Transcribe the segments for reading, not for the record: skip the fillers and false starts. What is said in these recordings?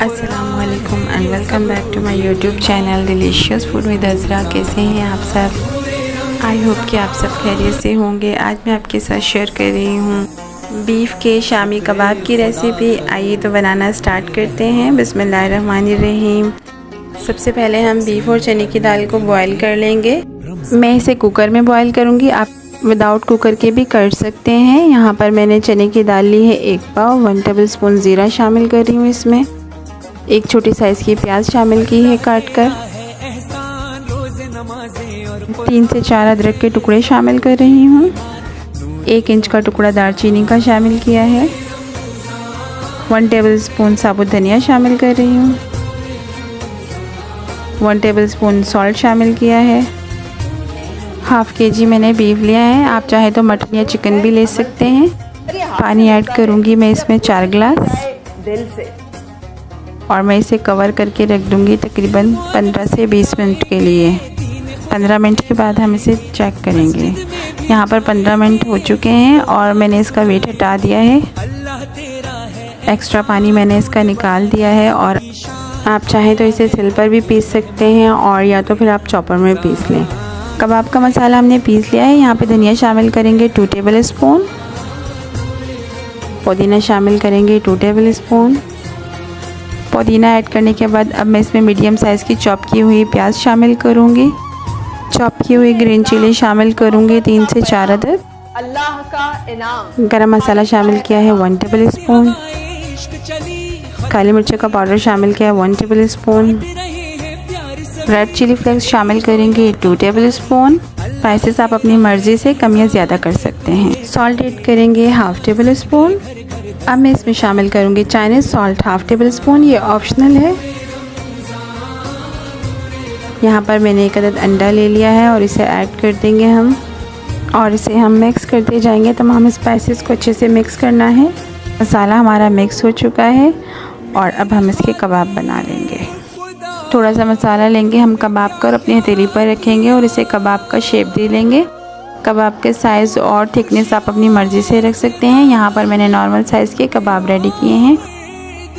अस्सलामुअलैकुम and welcome back to my YouTube channel delicious food with Azra. कैसे हैं आप सब? आई होप कि आप सब खैरियत से होंगे। आज मैं आपके साथ शेयर कर रही हूँ बीफ के शामी कबाब की रेसिपी। आइए तो बनाना स्टार्ट करते हैं। बिस्मिल्लाहिर्रहमानिर्रहीम। सबसे पहले हम बीफ और चने की दाल को बॉयल कर लेंगे। मैं इसे कुकर में बॉयल करूँगी, आप विदाउट कुकर के भी कर सकते हैं। यहाँ पर मैंने चने की दाल ली है 1 पाव। 1 टेबलस्पून ज़ीरा शामिल कर रही हूँ इसमें। एक छोटी साइज़ की प्याज शामिल की है काट कर। 3 से 4 अदरक के टुकड़े शामिल कर रही हूँ। 1 इंच का टुकड़ा दालचीनी का शामिल किया है। 1 टेबलस्पून साबुत धनिया शामिल कर रही हूँ। 1 टेबलस्पून सॉल्ट शामिल किया है। हाफ़ kg मैंने बीफ लिया है, आप चाहे तो मटन या चिकन भी ले सकते हैं। पानी ऐड करूँगी मैं इसमें 4 गिलास और मैं इसे कवर करके रख दूँगी तकरीबन 15 से 20 मिनट के लिए। 15 मिनट के बाद हम इसे चेक करेंगे। यहाँ पर 15 मिनट हो चुके हैं और मैंने इसका वेट हटा दिया है। एक्स्ट्रा पानी मैंने इसका निकाल दिया है और आप चाहें तो इसे सिल पर भी पीस सकते हैं और या तो फिर आप चॉपर में पीस लें। कबाब का मसाला हमने पीस लिया है। यहाँ पे धनिया शामिल करेंगे 2 टेबलस्पून। पुदीना शामिल करेंगे 2 टेबलस्पून। पुदीना ऐड करने के बाद अब मैं इसमें मीडियम साइज़ की चॉप की हुई प्याज शामिल करूँगी। चॉप की हुई ग्रीन चिली शामिल करूँगी 3 से 4 अदद। अल्लाह का इनाम। गरम मसाला शामिल किया है 1 टेबलस्पून। काली मिर्च का पाउडर शामिल किया है 1 टेबलस्पून। रेड चिली फ्लेक्स शामिल करेंगे 2 टेबलस्पून। स्पाइसेस आप अपनी मर्ज़ी से कम या ज़्यादा कर सकते हैं। सॉल्ट ऐड करेंगे 1/2 टेबलस्पून। अब मैं इसमें शामिल करूँगी चाइनीज़ सॉल्ट 1/2 टेबलस्पून, ये ऑप्शनल है। यहाँ पर मैंने 1 अदद अंडा ले लिया है और इसे ऐड कर देंगे हम और इसे हम मिक्स करते जाएंगे। तमाम स्पाइसेस को अच्छे से मिक्स करना है। मसाला हमारा मिक्स हो चुका है और अब हम इसके कबाब बना लेंगे। थोड़ा सा मसाला लेंगे हम कबाब का और अपनी हथेली पर रखेंगे और इसे कबाब का शेप दे लेंगे। कबाब के साइज़ और थिकनेस आप अपनी मर्ज़ी से रख सकते हैं। यहाँ पर मैंने नॉर्मल साइज़ के कबाब रेडी किए हैं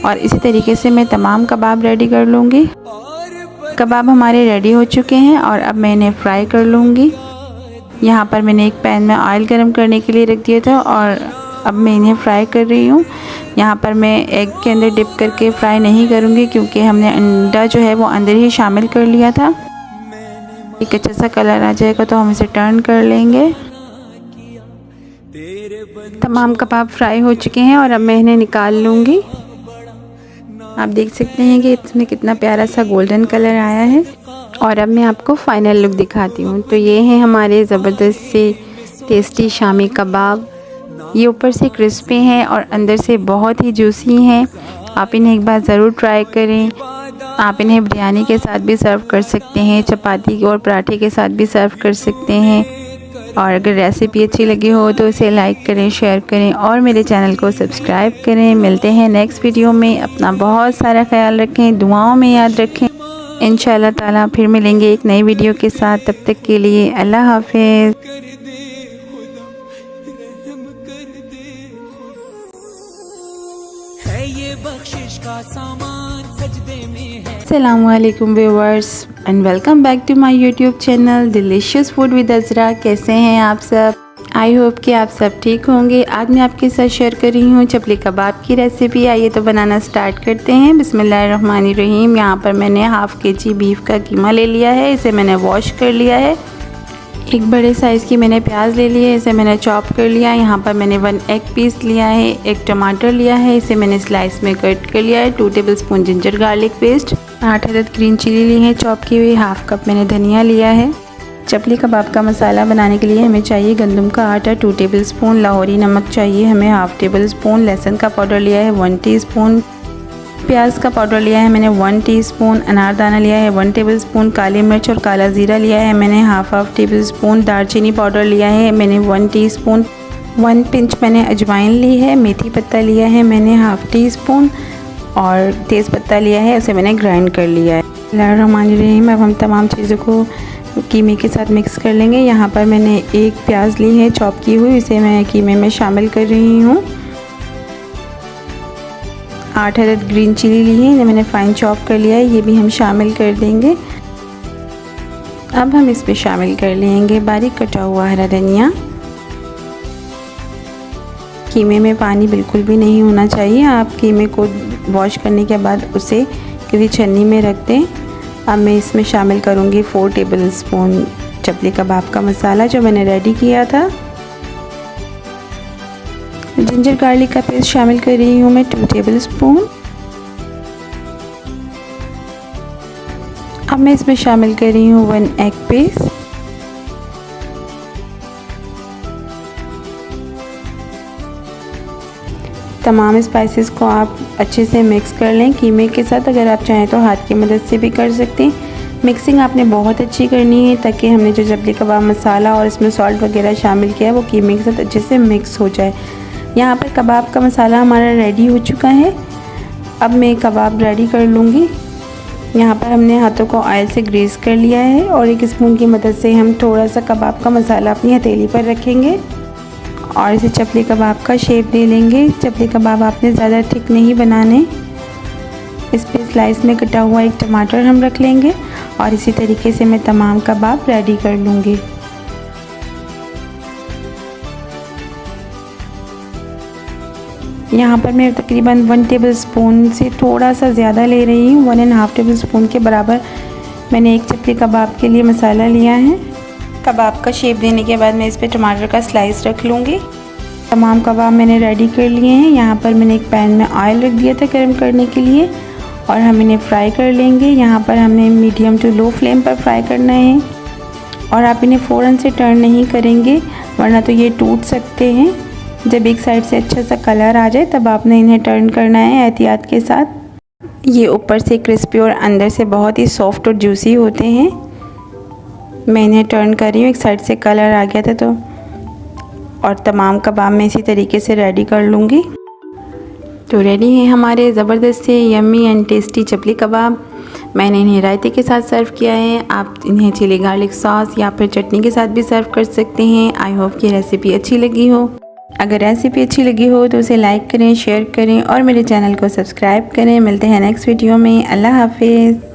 और इसी तरीके से मैं तमाम कबाब रेडी कर लूँगी। कबाब हमारे रेडी हो चुके हैं और अब मैं इन्हें फ्राई कर लूँगी। यहाँ पर मैंने एक पैन में ऑयल गर्म करने के लिए रख दिया था और अब मैं इन्हें फ्राई कर रही हूँ। यहाँ पर मैं एग के अंदर डिप करके फ्राई नहीं करूँगी क्योंकि हमने अंडा जो है वो अंदर ही शामिल कर लिया था। एक अच्छा सा कलर आ जाएगा तो हम इसे टर्न कर लेंगे। तमाम कबाब फ्राई हो चुके हैं और अब मैं इन्हें निकाल लूँगी। आप देख सकते हैं कि इसमें कितना प्यारा सा गोल्डन कलर आया है और अब मैं आपको फाइनल लुक दिखाती हूँ। तो ये हैं हमारे ज़बरदस्त से टेस्टी शामी कबाब। ये ऊपर से क्रिस्पी हैं और अंदर से बहुत ही जूसी हैं। आप इन्हें एक बार ज़रूर ट्राई करें। आप इन्हें बिरयानी के साथ भी सर्व कर सकते हैं, चपाती और पराठे के साथ भी सर्व कर सकते हैं। और अगर रेसिपी अच्छी लगी हो तो इसे लाइक करें, शेयर करें और मेरे चैनल को सब्सक्राइब करें। मिलते हैं नेक्स्ट वीडियो में। अपना बहुत सारा ख्याल रखें, दुआओं में याद रखें। इंशाअल्लाह ताला फिर मिलेंगे एक नई वीडियो के साथ। तब तक के लिए अल्लाह हाफिज़। अस्सलामुअलैकुम viewers and welcome back to my YouTube channel delicious food with Azra. कैसे हैं आप सब? आई होप कि आप सब ठीक होंगे। आज मैं आपके साथ शेयर कर रही हूँ चपली कबाब की रेसिपी। आइए तो बनाना स्टार्ट करते हैं। बिस्मिल्लाहिर्रहमानिर्रहीम। यहाँ पर मैंने हाफ़ kg बीफ का कीमा ले लिया है। इसे मैंने वॉश कर लिया है। एक बड़े साइज़ की मैंने प्याज ले ली है, इसे मैंने चॉप कर लिया। यहाँ पर मैंने 1 एग पीस लिया है। 1 टमाटर लिया है, इसे मैंने स्लाइस में कट कर लिया है। 2 टेबलस्पून जिंजर गार्लिक पेस्ट। 8 अदद ग्रीन चिली ली है चॉप की हुई। 1/2 कप मैंने धनिया लिया है। चपली कबाब का मसाला बनाने के लिए हमें चाहिए गंदम का आटा 2 टेबलस्पून। लाहौरी नमक चाहिए हमें 1/2 टेबलस्पून। लहसुन का पाउडर लिया है 1 टीस्पून। प्याज का पाउडर लिया है मैंने 1 टीस्पून। अनारदाना लिया है 1 टेबलस्पून। काली मिर्च और काला ज़ीरा लिया है मैंने हाफ टेबलस्पून। दालचीनी पाउडर लिया है मैंने 1 टीस्पून। 1 पिंच मैंने अजवाइन ली है। मेथी पत्ता लिया है मैंने हाफ़ टीस्पून और तेज़ पत्ता लिया है, उसे मैंने ग्राइंड कर लिया है। बिस्मिल्लाहिर्रहमानिर्रहीम। अब हम तमाम चीज़ों को कीमे के साथ मिक्स कर लेंगे। यहाँ पर मैंने 1 प्याज ली है चॉप की हुई, इसे मैं कीमे में शामिल कर रही हूँ। 8 अदद ग्रीन चिली ली है, इन्हें मैंने फाइन चॉप कर लिया है, ये भी हम शामिल कर देंगे। अब हम इसमें शामिल कर लेंगे बारीक कटा हुआ हरा धनिया। कीमे में पानी बिल्कुल भी नहीं होना चाहिए। आप कीमे को वॉश करने के बाद उसे किसी छन्नी में रख दें। अब मैं इसमें शामिल करूँगी 4 टेबलस्पून चपली कबाब का मसाला जो मैंने रेडी किया था। जिंजर गार्लिक का पेस्ट शामिल कर रही हूँ मैं 2 टेबलस्पून। अब मैं इसमें शामिल कर रही हूँ 1 एग पेस्ट। तमाम स्पाइसेस को आप अच्छे से मिक्स कर लें कीमे के साथ। अगर आप चाहें तो हाथ की मदद से भी कर सकते हैं। मिक्सिंग आपने बहुत अच्छी करनी है ताकि हमने जो चपली कबाब मसाला और इसमें सॉल्ट वगैरह शामिल किया है वो कीमे के साथ अच्छे से मिक्स हो जाए। यहाँ पर कबाब का मसाला हमारा रेडी हो चुका है। अब मैं कबाब रेडी कर लूँगी। यहाँ पर हमने हाथों को ऑयल से ग्रीस कर लिया है और एक स्पून की मदद से हम थोड़ा सा कबाब का मसाला अपनी हथेली पर रखेंगे और इसे चपली कबाब का शेप दे लेंगे। चपली कबाब आपने ज़्यादा थिक नहीं बनाने। इस पे स्लाइस में कटा हुआ एक टमाटर हम रख लेंगे और इसी तरीके से मैं तमाम कबाब रेडी कर लूँगी। यहाँ पर मैं तकरीबन 1 टेबलस्पून से थोड़ा सा ज़्यादा ले रही हूँ। 1.5 टेबलस्पून के बराबर मैंने एक चपली कबाब के लिए मसाला लिया है। कबाब का शेप देने के बाद मैं इस पर टमाटर का स्लाइस रख लूँगी। तमाम कबाब मैंने रेडी कर लिए हैं। यहाँ पर मैंने एक पैन में ऑयल रख दिया था गर्म करने के लिए और हम इन्हें फ्राई कर लेंगे। यहाँ पर हमने मीडियम टू लो फ्लेम पर फ्राई करना है और आप इन्हें फ़ौरन से टर्न नहीं करेंगे वरना तो ये टूट सकते हैं। जब एक साइड से अच्छा सा कलर आ जाए तब आपने इन्हें टर्न करना है एहतियात के साथ। ये ऊपर से क्रिस्पी और अंदर से बहुत ही सॉफ्ट और जूसी होते हैं। मैं इन्हें टर्न कर रही हूँ। एक साइड से कलर आ गया था तो और तमाम कबाब मैं इसी तरीके से रेडी कर लूँगी। तो रेडी हैं हमारे ज़बरदस्त से यम्मी एंड टेस्टी चपली कबाब। मैंने इन्हें रायते के साथ सर्व किया है। आप इन्हें चिली गार्लिक सॉस या फिर चटनी के साथ भी सर्व कर सकते हैं। आई होप कि रेसिपी अच्छी लगी हो। अगर रेसिपी अच्छी लगी हो तो उसे लाइक करें, शेयर करें और मेरे चैनल को सब्सक्राइब करें। मिलते हैं नेक्स्ट वीडियो में। अल्लाह हाफिज़।